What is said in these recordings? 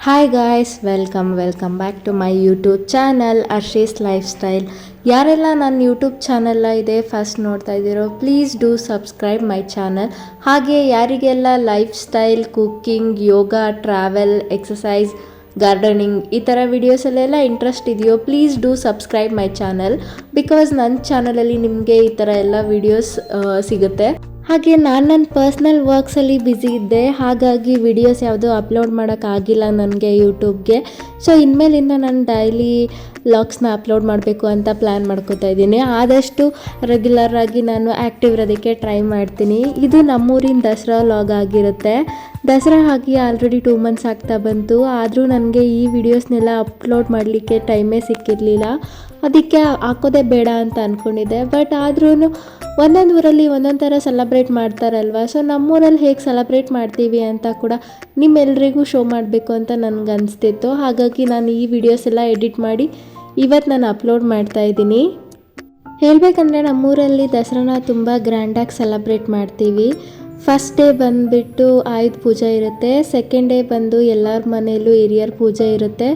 Hi guys, welcome back to my YouTube channel Arshi's lifestyle. ಯಾರೆಲ್ಲ ನನ್ನ YouTube channel ಇದೆ first ನೋಡ್ತಾ ಇದ್ದೀರೋ please do subscribe my channel. ಹಾಗೆ ಯಾರಿಗೆಲ್ಲ lifestyle, cooking, yoga, travel, exercise, gardening ಈ ಥರ ವೀಡಿಯೋಸಲ್ಲೆಲ್ಲ ಇಂಟ್ರೆಸ್ಟ್ ಇದೆಯೋ please do subscribe my channel. Because ನನ್ನ ಚಾನಲಲ್ಲಿ ನಿಮಗೆ ಈ ಥರ ಎಲ್ಲ ವೀಡಿಯೋಸ್ ಸಿಗುತ್ತೆ. ಹಾಗೆ ನಾನು ನನ್ನ ಪರ್ಸ್ನಲ್ ವರ್ಕ್ಸಲ್ಲಿ ಬ್ಯುಸಿ ಇದ್ದೆ, ಹಾಗಾಗಿ ವಿಡಿಯೋಸ್ ಯಾವುದೂ ಅಪ್ಲೋಡ್ ಮಾಡೋಕ್ಕಾಗಿಲ್ಲ ನನಗೆ ಯೂಟ್ಯೂಬ್ಗೆ. ಸೊ ಇನ್ಮೇಲಿಂದ ನಾನು ಡೈಲಿ ವ್ಲಾಗ್ಸ್ನ ಅಪ್ಲೋಡ್ ಮಾಡಬೇಕು ಅಂತ ಪ್ಲ್ಯಾನ್ ಮಾಡ್ಕೋತಾ ಇದ್ದೀನಿ. ಆದಷ್ಟು ರೆಗ್ಯುಲರಾಗಿ ನಾನು ಆ್ಯಕ್ಟಿವ್ ಇರೋದಕ್ಕೆ ಟ್ರೈ ಮಾಡ್ತೀನಿ. ಇದು ನಮ್ಮೂರಿನ ದಸರಾ ವ್ಲಾಗ್ ಆಗಿರುತ್ತೆ. ದಸರಾ ಆಗಿ ಆಲ್ರೆಡಿ 2 months ಆಗ್ತಾ ಬಂತು. ಆದರೂ ನನಗೆ ಈ ವಿಡಿಯೋಸ್ನೆಲ್ಲ ಅಪ್ಲೋಡ್ ಮಾಡಲಿಕ್ಕೆ ಟೈಮೇ ಸಿಕ್ಕಿರಲಿಲ್ಲ. ಅದಕ್ಕೆ ಹಾಕೋದೇ ಬೇಡ ಅಂತ ಅಂದ್ಕೊಂಡಿದ್ದೆ. ಬಟ್ ಆದ್ರೂ ಒಂದೊಂದು ಊರಲ್ಲಿ ಒಂದೊಂದು ಥರ ಸೆಲೆಬ್ರೇಟ್ ಮಾಡ್ತಾರಲ್ವ. ಸೊ ನಮ್ಮೂರಲ್ಲಿ ಹೇಗೆ ಸೆಲೆಬ್ರೇಟ್ ಮಾಡ್ತೀವಿ ಅಂತ ಕೂಡ ನಿಮ್ಮೆಲ್ರಿಗೂ ಶೋ ಮಾಡಬೇಕು ಅಂತ ನನಗೆ ಅನಿಸ್ತಿತ್ತು. ಹಾಗಾಗಿ ನಾನು ಈ ವಿಡಿಯೋಸ್ ಎಲ್ಲ ಎಡಿಟ್ ಮಾಡಿ ಇವತ್ತು ನಾನು ಅಪ್ಲೋಡ್ ಮಾಡ್ತಾಯಿದ್ದೀನಿ. ಹೇಳಬೇಕಂದ್ರೆ ನಮ್ಮೂರಲ್ಲಿ ದಸರಾನ ತುಂಬ ಗ್ರ್ಯಾಂಡಾಗಿ ಸೆಲೆಬ್ರೇಟ್ ಮಾಡ್ತೀವಿ. ಫಸ್ಟ್ ಡೇ ಬಂದುಬಿಟ್ಟು ಆಯುಧ ಪೂಜೆ ಇರುತ್ತೆ. ಸೆಕೆಂಡ್ ಡೇ ಬಂದು ಎಲ್ಲರ ಮನೆಯಲ್ಲೂ ಹಿರಿಯರ ಪೂಜೆ ಇರುತ್ತೆ.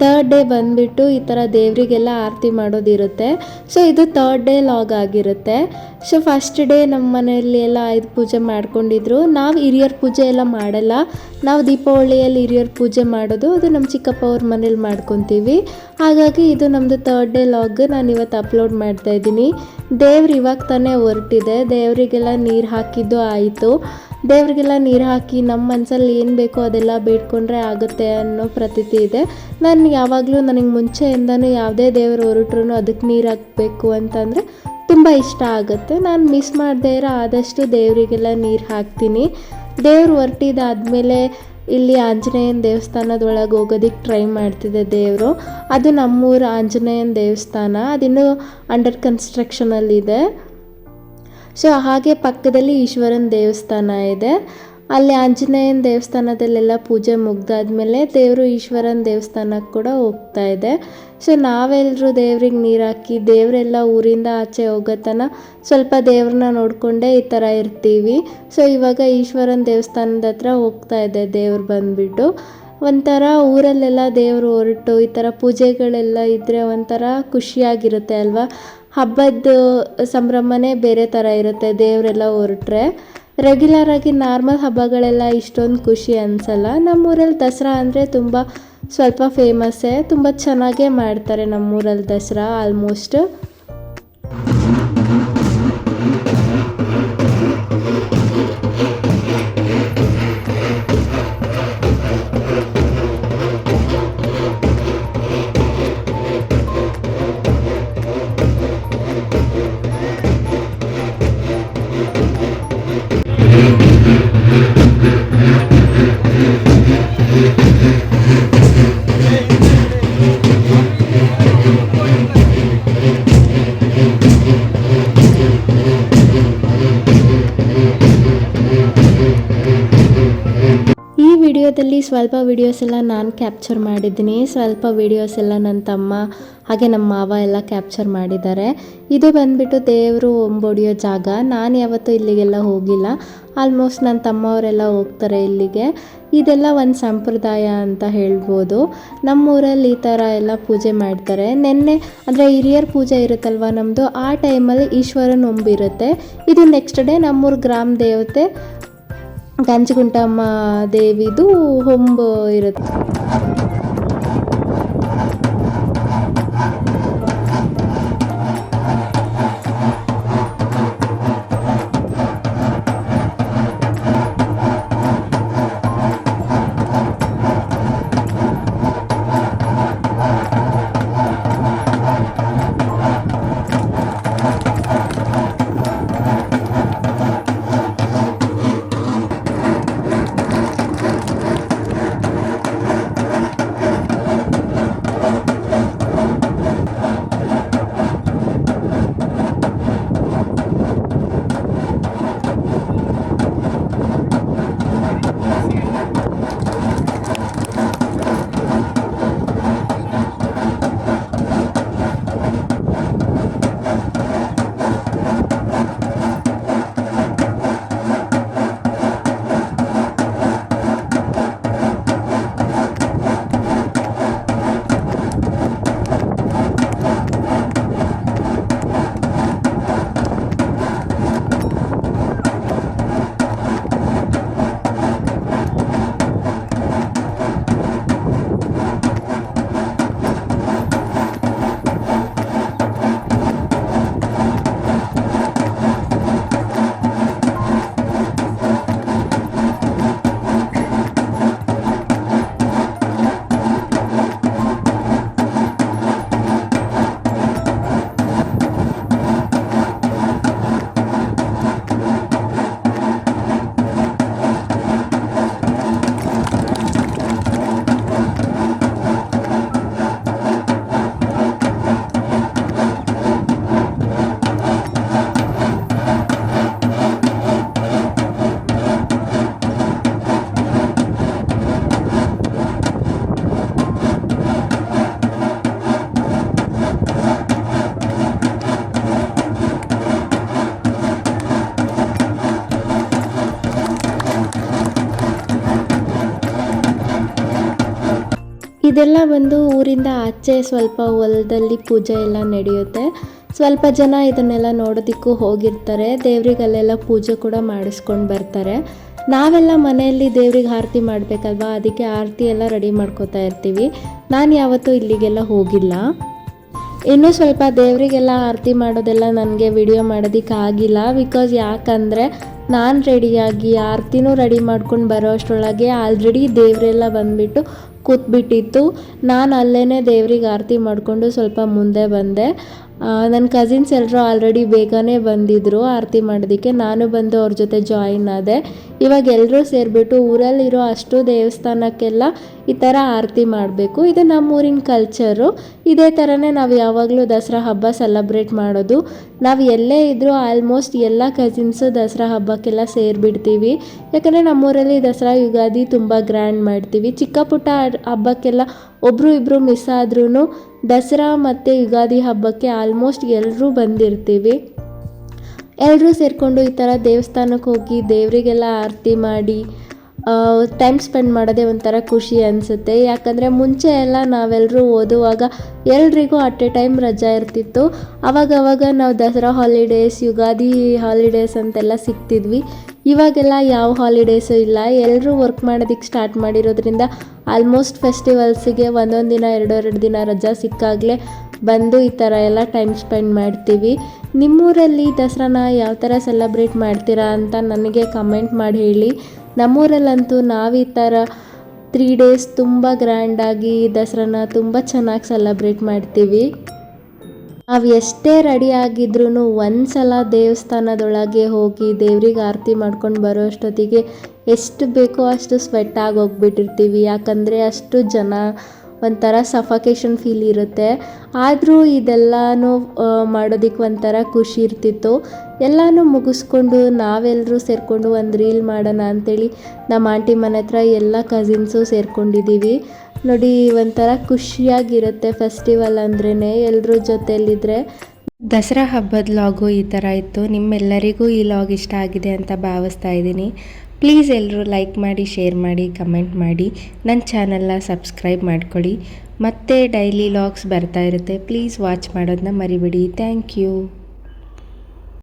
ಥರ್ಡ್ ಡೇ ಬಂದುಬಿಟ್ಟು ಈ ಥರ ದೇವರಿಗೆಲ್ಲ ಆರತಿ ಮಾಡೋದಿರುತ್ತೆ. ಸೊ ಇದು ಥರ್ಡ್ ಡೇ ಲಾಗ್ ಆಗಿರುತ್ತೆ. ಸೊ ಫಸ್ಟ್ ಡೇ ನಮ್ಮ ಮನೆಯಲ್ಲಿ ಎಲ್ಲ ಆಯುಧ ಪೂಜೆ ಮಾಡ್ಕೊಂಡಿದ್ರು. ನಾವು ಹಿರಿಯರ ಪೂಜೆ ಎಲ್ಲ ಮಾಡಲ್ಲ. ನಾವು ದೀಪಾವಳಿಯಲ್ಲಿ ಹಿರಿಯರ ಪೂಜೆ ಮಾಡೋದು, ಅದು ನಮ್ಮ ಚಿಕ್ಕಪ್ಪ ಅವ್ರ ಮನೇಲಿ ಮಾಡ್ಕೊತೀವಿ. ಹಾಗಾಗಿ ಇದು ನಮ್ಮದು ಥರ್ಡ್ ಡೇ ಲಾಗ್ ನಾನು ಇವತ್ತು ಅಪ್ಲೋಡ್ ಮಾಡ್ತಾಯಿದ್ದೀನಿ. ದೇವ್ರು ಇವಾಗ ತಾನೇ ಹೊರಟಿದೆ. ದೇವರಿಗೆಲ್ಲ ನೀರು ಹಾಕಿದ್ದು ಆಯಿತು. ದೇವರಿಗೆಲ್ಲ ನೀರು ಹಾಕಿ ನಮ್ಮ ಮನಸ್ಸಲ್ಲಿ ಏನು ಬೇಕೋ ಅದೆಲ್ಲ ಬೇಡ್ಕೊಂಡ್ರೆ ಆಗುತ್ತೆ ಅನ್ನೋ ಪ್ರತೀತಿ ಇದೆ. ನಾನು ಯಾವಾಗಲೂ ನನಗೆ ಮುಂಚೆಯಿಂದನೂ ಯಾವುದೇ ದೇವರು ಹೊರಟ್ರೂ ಅದಕ್ಕೆ ನೀರು ಹಾಕಬೇಕು ಅಂತಂದರೆ ತುಂಬ ಇಷ್ಟ ಆಗುತ್ತೆ. ನಾನು ಮಿಸ್ ಮಾಡದೇ ಇರೋ ಆದಷ್ಟು ದೇವರಿಗೆಲ್ಲ ನೀರು ಹಾಕ್ತೀನಿ. ದೇವ್ರು ಹೊರಟಿದ್ದಾದಮೇಲೆ ಇಲ್ಲಿ ಆಂಜನೇಯನ ದೇವಸ್ಥಾನದೊಳಗೆ ಹೋಗೋದಕ್ಕೆ ಟ್ರೈ ಮಾಡ್ತಿದ್ದೆ ದೇವರು. ಅದು ನಮ್ಮೂರ ಆಂಜನೇಯನ ದೇವಸ್ಥಾನ, ಅದಿನ್ನೂ ಅಂಡರ್ ಕನ್ಸ್ಟ್ರಕ್ಷನಲ್ಲಿದೆ. ಸೊ ಹಾಗೆ ಪಕ್ಕದಲ್ಲಿ ಈಶ್ವರನ ದೇವಸ್ಥಾನ ಇದೆ. ಅಲ್ಲಿ ಆಂಜನೇಯನ ದೇವಸ್ಥಾನದಲ್ಲೆಲ್ಲ ಪೂಜೆ ಮುಗ್ದಾದ್ಮೇಲೆ ದೇವರು ಈಶ್ವರನ ದೇವಸ್ಥಾನಕ್ಕೆ ಕೂಡ ಹೋಗ್ತಾ ಇದೆ. ಸೊ ನಾವೆಲ್ಲರೂ ದೇವ್ರಿಗೆ ನೀರು ಹಾಕಿ ದೇವರೆಲ್ಲ ಊರಿಂದ ಆಚೆ ಹೋಗೋತನ ಸ್ವಲ್ಪ ದೇವ್ರನ್ನ ನೋಡಿಕೊಂಡೇ ಈ ಥರ ಇರ್ತೀವಿ. ಸೊ ಇವಾಗ ಈಶ್ವರನ ದೇವಸ್ಥಾನದ ಹತ್ರ ಹೋಗ್ತಾ ಇದೆ ದೇವ್ರು ಬಂದುಬಿಟ್ಟು. ಒಂಥರ ಊರಲ್ಲೆಲ್ಲ ದೇವರು ಹೊರಟು ಈ ಥರ ಪೂಜೆಗಳೆಲ್ಲ ಇದ್ದರೆ ಒಂಥರ ಖುಷಿಯಾಗಿರುತ್ತೆ ಅಲ್ವಾ. ಹಬ್ಬದ ಸಂಭ್ರಮನೇ ಬೇರೆ ಥರ ಇರುತ್ತೆ ದೇವರೆಲ್ಲ ಹೊರಟ್ರೆ. ರೆಗ್ಯುಲರಾಗಿ ನಾರ್ಮಲ್ ಹಬ್ಬಗಳೆಲ್ಲ ಇಷ್ಟೊಂದು ಖುಷಿ ಅನಿಸಲ್ಲ. ನಮ್ಮೂರಲ್ಲಿ ದಸರಾ ಅಂದರೆ ಸ್ವಲ್ಪ ಫೇಮಸ್ಸೇ, ತುಂಬ ಚೆನ್ನಾಗೇ ಮಾಡ್ತಾರೆ ನಮ್ಮೂರಲ್ಲಿ ದಸರಾ ಆಲ್ಮೋಸ್ಟ್. ಈ ವಿಡಿಯೋದಲ್ಲಿ ಸ್ವಲ್ಪ ವೀಡಿಯೋಸ್ ಎಲ್ಲ ನಾನು ಕ್ಯಾಪ್ಚರ್ ಮಾಡಿದ್ದೀನಿ. ಸ್ವಲ್ಪ ವೀಡಿಯೋಸ್ ಎಲ್ಲ ನನ್ನ ತಮ್ಮ ಹಾಗೆ ನಮ್ಮ ಮಾವ ಎಲ್ಲ ಕ್ಯಾಪ್ಚರ್ ಮಾಡಿದ್ದಾರೆ. ಇದು ಬಂದುಬಿಟ್ಟು ದೇವರು ಒಂಬೊಡಿಯೋ ಜಾಗ. ನಾನು ಯಾವತ್ತೂ ಇಲ್ಲಿಗೆಲ್ಲ ಹೋಗಿಲ್ಲ. ಆಲ್ಮೋಸ್ಟ್ ನನ್ನ ತಮ್ಮವರೆಲ್ಲ ಹೋಗ್ತಾರೆ ಇಲ್ಲಿಗೆ. ಇದೆಲ್ಲ ಒಂದು ಸಂಪ್ರದಾಯ ಅಂತ ಹೇಳ್ಬೋದು. ನಮ್ಮೂರಲ್ಲಿ ಈ ಥರ ಎಲ್ಲ ಪೂಜೆ ಮಾಡ್ತಾರೆ. ನೆನ್ನೆ ಅಂದರೆ ಹಿರಿಯರ ಪೂಜೆ ಇರುತ್ತಲ್ವ ನಮ್ಮದು, ಆ ಟೈಮಲ್ಲಿ ಈಶ್ವರನ ಒಂಬಿರುತ್ತೆ. ಇದು ನೆಕ್ಸ್ಟ್ ಡೇ ನಮ್ಮೂರ ಗ್ರಾಮ ದೇವತೆ ಗಂಜಗುಂಟಮ್ಮ ದೇವಿದು ಹೊಂಬು ಇರುತ್ತೆ. ಇದೆಲ್ಲ ಬಂದು ಊರಿಂದ ಆಚೆ ಸ್ವಲ್ಪ ಹೊಲದಲ್ಲಿ ಪೂಜೆ ಎಲ್ಲ ನಡೆಯುತ್ತೆ. ಸ್ವಲ್ಪ ಜನ ಇದನ್ನೆಲ್ಲ ನೋಡೋದಕ್ಕೂ ಹೋಗಿರ್ತಾರೆ. ದೇವ್ರಿಗೆ ಅಲ್ಲೆಲ್ಲ ಪೂಜೆ ಕೂಡ ಮಾಡಿಸ್ಕೊಂಡು ಬರ್ತಾರೆ. ನಾವೆಲ್ಲ ಮನೆಯಲ್ಲಿ ದೇವ್ರಿಗೆ ಆರತಿ ಮಾಡಬೇಕಲ್ವಾ, ಅದಕ್ಕೆ ಆರತಿ ಎಲ್ಲ ರೆಡಿ ಮಾಡ್ಕೋತಾ ಇರ್ತೀವಿ. ನಾನು ಯಾವತ್ತೂ ಇಲ್ಲಿಗೆಲ್ಲ ಹೋಗಿಲ್ಲ. ಇನ್ನೂ ಸ್ವಲ್ಪ ದೇವರಿಗೆಲ್ಲ ಆರತಿ ಮಾಡೋದೆಲ್ಲ ನನಗೆ ವಿಡಿಯೋ ಮಾಡೋದಕ್ಕಾಗಿಲ್ಲ. ಬಿಕಾಸ್ ಯಾಕಂದರೆ ನಾನು ರೆಡಿಯಾಗಿ ಆರತಿನೂ ರೆಡಿ ಮಾಡ್ಕೊಂಡು ಬರೋ ಅಷ್ಟರೊಳಗೆ ಆಲ್ರೆಡಿ ದೇವರೆಲ್ಲ ಬಂದುಬಿಟ್ಟು ಕೂತ್ಬಿಟ್ಟಿತ್ತು. ನಾನು ಅಲ್ಲೇ ದೇವ್ರಿಗೆ ಆರತಿ ಮಾಡಿಕೊಂಡು ಸ್ವಲ್ಪ ಮುಂದೆ ಬಂದೆ. ನನ್ನ ಕಸಿನ್ಸ್ ಎಲ್ಲರೂ ಆಲ್ರೆಡಿ ಬೇಗನೆ ಬಂದಿದ್ದರು ಆರತಿ ಮಾಡೋದಕ್ಕೆ. ನಾನು ಬಂದು ಅವ್ರ ಜೊತೆ ಜಾಯಿನ್ ಆದೆ. ಇವಾಗ ಎಲ್ಲರೂ ಸೇರಿಬಿಟ್ಟು ಊರಲ್ಲಿರೋ ಅಷ್ಟು ದೇವಸ್ಥಾನಕ್ಕೆಲ್ಲ ಈ ಥರ ಆರತಿ ಮಾಡಬೇಕು. ಇದು ನಮ್ಮೂರಿನ ಕಲ್ಚರು. ಇದೇ ಥರನೇ ನಾವು ಯಾವಾಗಲೂ ದಸರಾ ಹಬ್ಬ ಸೆಲೆಬ್ರೇಟ್ ಮಾಡೋದು. ನಾವು ಎಲ್ಲೇ ಇದ್ದರೂ ಆಲ್ಮೋಸ್ಟ್ ಎಲ್ಲ ಕಸಿನ್ಸು ದಸರಾ ಹಬ್ಬಕ್ಕೆಲ್ಲ ಸೇರಿಬಿಡ್ತೀವಿ. ಯಾಕಂದರೆ ನಮ್ಮೂರಲ್ಲಿ ದಸರಾ ಯುಗಾದಿ ತುಂಬ ಗ್ರ್ಯಾಂಡ್ ಮಾಡ್ತೀವಿ. ಚಿಕ್ಕ ಪುಟ್ಟ ಹಬ್ಬಕ್ಕೆಲ್ಲ ಒಬ್ಬರು ಇಬ್ಬರು ಮಿಸ್ ಆದ್ರೂ ದಸರಾ ಮತ್ತು ಯುಗಾದಿ ಹಬ್ಬಕ್ಕೆ ಆಲ್ಮೋಸ್ಟ್ ಎಲ್ಲರೂ ಬಂದಿರ್ತೀವಿ. ಎಲ್ಲರೂ ಸೇರಿಕೊಂಡು ಈ ಥರ ದೇವಸ್ಥಾನಕ್ಕೆ ಹೋಗಿ ದೇವರಿಗೆಲ್ಲ ಆರತಿ ಮಾಡಿ ಟೈಮ್ ಸ್ಪೆಂಡ್ ಮಾಡೋದೇ ಒಂಥರ ಖುಷಿ ಅನಿಸುತ್ತೆ. ಯಾಕಂದರೆ ಮುಂಚೆ ಎಲ್ಲ ನಾವೆಲ್ಲರೂ ಓದುವಾಗ ಎಲ್ರಿಗೂ ಅಟ್ ಎ ಟೈಮ್ ರಜಾ ಇರ್ತಿತ್ತು. ಆವಾಗವಾಗ ನಾವು ದಸರಾ ಹಾಲಿಡೇಸ್, ಯುಗಾದಿ ಹಾಲಿಡೇಸ್ ಅಂತೆಲ್ಲ ಸಿಗ್ತಿದ್ವಿ. ಇವಾಗೆಲ್ಲ ಯಾವ ಹಾಲಿಡೇಸು ಇಲ್ಲ. ಎಲ್ಲರೂ ವರ್ಕ್ ಮಾಡೋದಕ್ಕೆ ಸ್ಟಾರ್ಟ್ ಮಾಡಿರೋದ್ರಿಂದ ಆಲ್ಮೋಸ್ಟ್ ಫೆಸ್ಟಿವಲ್ಸಿಗೆ ಒಂದೊಂದು ದಿನ ಎರಡೆರಡು ದಿನ ರಜಾ ಸಿಕ್ಕಾಗಲೇ ಬಂದು ಈ ಥರ ಎಲ್ಲ ಟೈಮ್ ಸ್ಪೆಂಡ್ ಮಾಡ್ತೀವಿ. ನಿಮ್ಮೂರಲ್ಲಿ ದಸರಾನ ಯಾವ ಥರ ಸೆಲೆಬ್ರೇಟ್ ಮಾಡ್ತೀರಾ ಅಂತ ನನಗೆ ಕಮೆಂಟ್ ಮಾಡಿ ಹೇಳಿ. ನಮ್ಮೂರಲ್ಲಂತೂ ನಾವು ಈ ಥರ 3 days ತುಂಬ ಗ್ರ್ಯಾಂಡಾಗಿ ದಸರಾನ ತುಂಬ ಚೆನ್ನಾಗಿ ಸೆಲೆಬ್ರೇಟ್ ಮಾಡ್ತೀವಿ. ನಾವು ಎಷ್ಟೇ ರೆಡಿ ಆಗಿದ್ರೂ ಒಂದು ಸಲ ದೇವಸ್ಥಾನದೊಳಗೆ ಹೋಗಿ ದೇವ್ರಿಗೆ ಆರತಿ ಮಾಡ್ಕೊಂಡು ಬರೋ ಅಷ್ಟೊತ್ತಿಗೆ ಎಷ್ಟು ಬೇಕೋ ಅಷ್ಟು ಸ್ವೆಟ್ ಆಗೋಗ್ಬಿಟ್ಟಿರ್ತೀವಿ. ಯಾಕಂದರೆ ಅಷ್ಟು ಜನ, ಒಂಥರ ಸಫಕೇಷನ್ ಫೀಲ್ ಇರುತ್ತೆ. ಆದರೂ ಇದೆಲ್ಲನೂ ಮಾಡೋದಕ್ಕೆ ಒಂಥರ ಖುಷಿ ಇರ್ತಿತ್ತು. ಎಲ್ಲನೂ ಮುಗಿಸ್ಕೊಂಡು ನಾವೆಲ್ಲರೂ ಸೇರಿಕೊಂಡು ಒಂದು ರೀಲ್ ಮಾಡೋಣ ಅಂಥೇಳಿ ನಮ್ಮ ಆಂಟಿ ಮನೆ ಹತ್ರ ಎಲ್ಲ ಕಸಿನ್ಸು ಸೇರ್ಕೊಂಡಿದ್ದೀವಿ. ನೋಡಿ, ಒಂಥರ ಖುಷಿಯಾಗಿರುತ್ತೆ ಫೆಸ್ಟಿವಲ್ ಅಂದ್ರೇ ಎಲ್ಲರ ಜೊತೆಯಲ್ಲಿದ್ದರೆ. ದಸರಾ ಹಬ್ಬದ ಲಾಗು ಈ ಥರ ಇತ್ತು. ನಿಮ್ಮೆಲ್ಲರಿಗೂ ಈ ಲಾಗ್ ಇಷ್ಟ ಆಗಿದೆ ಅಂತ ಭಾವಿಸ್ತಾ ಇದ್ದೀನಿ. ಪ್ಲೀಸ್ ಎಲ್ಲರೂ ಲೈಕ್ ಮಾಡಿ, ಶೇರ್ ಮಾಡಿ, ಕಮೆಂಟ್ ಮಾಡಿ, ನನ್ನ ಚಾನಲ್ನ ಸಬ್ಸ್ಕ್ರೈಬ್ ಮಾಡ್ಕೊಳ್ಳಿ. ಮತ್ತೆ ಡೈಲಿ ಲಾಗ್ಸ್ ಬರ್ತಾ ಇರುತ್ತೆ. ಪ್ಲೀಸ್ ವಾಚ್ ಮಾಡೋದನ್ನ ಮರಿಬೇಡಿ. Thank you.